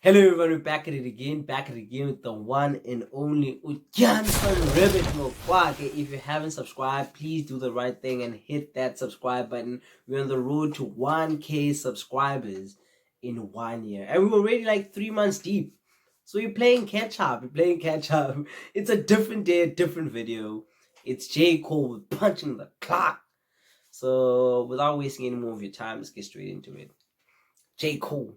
Hello everyone, we're back at it again with the one and only Dyan'van Ribbit. If you haven't subscribed, please do the right thing and hit that subscribe button. We're on the road to 1K subscribers in 1 year. And we're already like 3 months deep. So we're playing catch up. It's a different day, a different video. It's J. Cole with punching the clock. So without wasting any more of your time, let's get straight into it. J. Cole.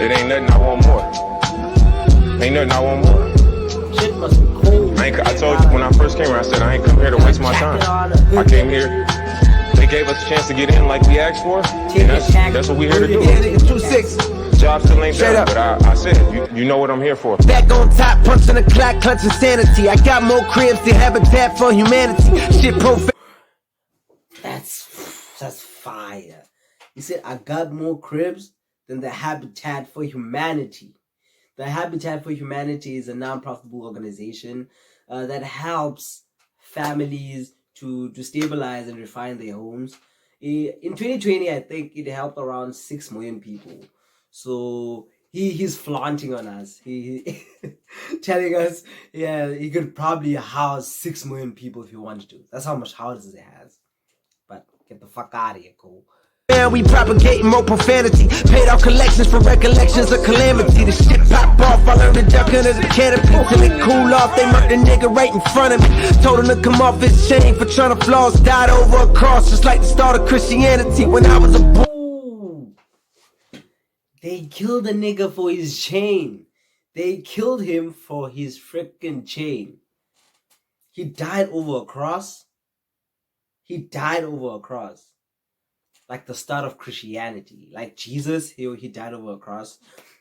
It ain't nothing, I want more. Ain't nothing, I want more. Shit must be cold. I told you when I first came here, I said I ain't come here to waste my time. I came here, they gave us a chance to get in like we asked for, and that's what we here to do. Yeah, nigga, 2-6. Job still ain't done, but I said, you know what I'm here for. Back on top, punching the clock, clutching sanity. I got more cribs than Habitat for Humanity. Shit profound. That's fire. He said, I got more cribs than the Habitat for Humanity. The Habitat for Humanity is a non-profitable organization that helps families to stabilize and refine their homes. In 2020, I think it helped around 6 million people. So he's flaunting on us. He telling us, yeah, he could probably house 6 million people if he wanted to. That's how much houses it has. But get the fuck out of here, Cole. We propagating more profanity. Paid off collections for recollections of calamity. The shit pop off, I learned to duck under the canopy. Till it cool off, they murked the nigga right in front of me. Told him to come off his chain for trying to floss. Died over a cross, just like the start of Christianity when I was a boy. Ooh. They killed the nigga for his chain. They killed him for his freaking chain. He died over a cross. He died over a cross. Like the start of Christianity. Like Jesus, he died over a cross.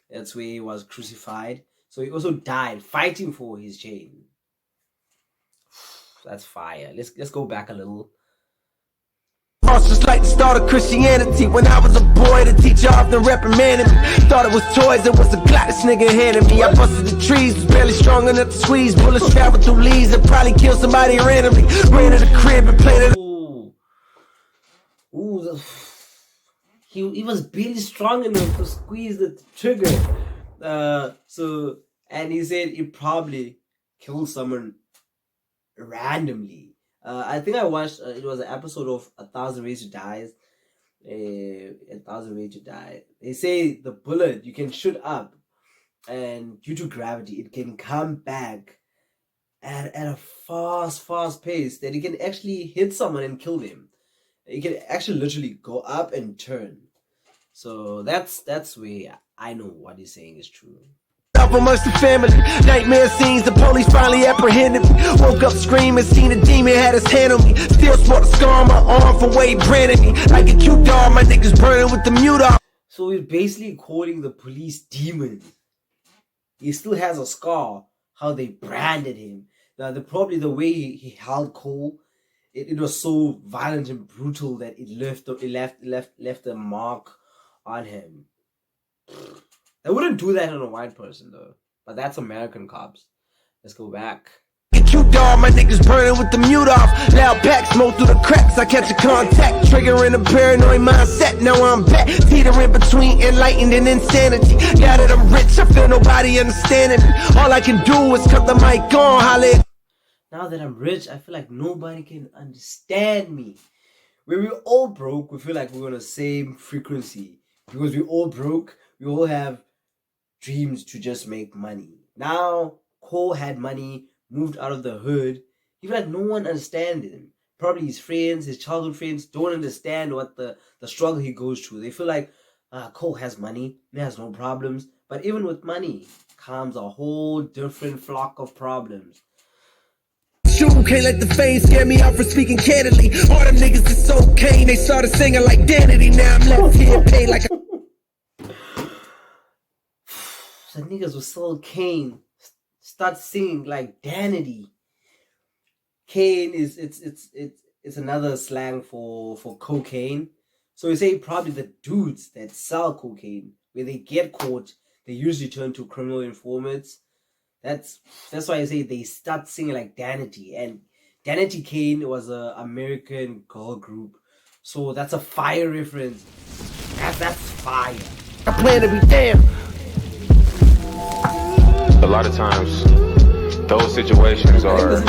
That's where he was crucified. So he also died fighting for his chain. That's fire. Let's go back a little. Just like the start of Christianity. When I was a boy, the teacher often reprimanded me. Thought it was toys, it was a Glock this nigga handed me. I busted the trees, was barely strong enough to squeeze. Bullets traveled through leaves and probably killed somebody randomly. Ran to the crib and played it. Ooh, he was barely strong enough to squeeze the trigger. And he said he probably killed someone randomly. I think I watched, it was an episode of 1,000 Ways to Die. 1,000 Ways to Die. They say the bullet, you can shoot up, and due to gravity, it can come back at a fast pace that it can actually hit someone and kill them. It can actually literally go up and turn. So that's where I know what he's saying is true. Up amongst the family, nightmare scenes, the police finally apprehended me. Woke up screaming, seen a demon, had his hand on me. Still sport a scar on my arm for way branded me. Like a cute dog, my niggas burning with the mute off. So he's basically calling the police demons. He still has a scar, how they branded him. Probably the way he held Cole. It was so violent and brutal that it left a mark on him. They wouldn't do that on a white person though. But that's American cops. Let's go back. Cute dog, my niggas burning with the mute off. Loud packs, smoke through the cracks. I catch a contact, triggering a paranoid mindset. Now I'm back, teetering between enlightened and insanity. Now that I'm rich, I feel nobody understanding me. All I can do is cut the mic on, holla. Now that I'm rich, I feel like nobody can understand me. When we're all broke, we feel like we're on the same frequency. Because we're all broke, we all have dreams to just make money. Now, Cole had money, moved out of the hood. He feel like no one understands him. Probably his friends, his childhood friends, don't understand what the struggle he goes through. They feel like, Cole has money, he has no problems. But even with money comes a whole different flock of problems. Can't let the fame scare me out for speaking candidly. All them niggas is so cane, they started singing like Danity. Now I'm left here paid like The niggas were so cane. Start singing like Danity. Cane is it's another slang for cocaine. So you say probably the dudes that sell cocaine, when they get caught, they usually turn to criminal informants. That's why I say they start singing like Danity. And Danity Kane was an American girl group. So that's a fire reference. That's fire. I plan to be damned. A lot of times, those situations are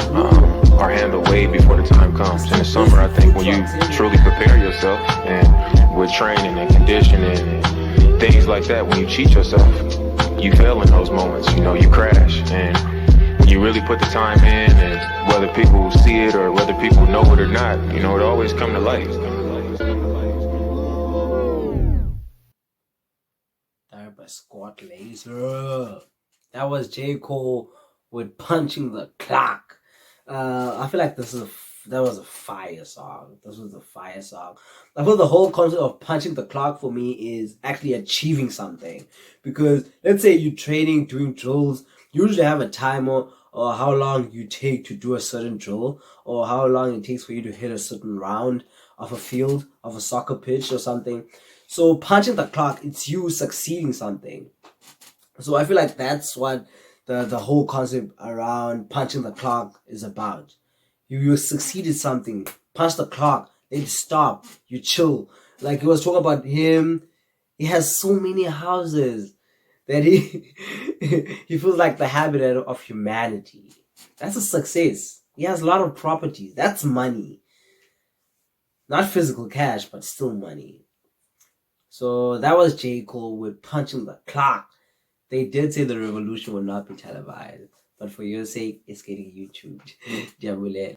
handled way before the time comes. In the summer, I think when you truly prepare yourself, and with training and conditioning and things like that, when you cheat yourself, you fail in those moments. You know, you crash. And when you really put the time in, and whether people see it or whether people know it or not, you know, it always come to light. Squat laser. That was J. Cole with Punching the Clock. I feel like that was a fire song. This was a fire song. I feel the whole concept of punching the clock for me is actually achieving something. Because let's say you're training, doing drills, you usually have a timer or how long you take to do a certain drill or how long it takes for you to hit a certain round of a field, of a soccer pitch or something. So punching the clock, it's you succeeding something. So I feel like that's what the whole concept around punching the clock is about. You succeeded something, punch the clock, then stop, you chill. Like he was talking about him, he has so many houses that he he feels like the habitat of humanity. That's a success. He has a lot of properties. That's money. Not physical cash, but still money. So that was J. Cole with Punching the Clock. They did say the revolution will not be televised, but for your sake, it's getting YouTubed. Dyan'van.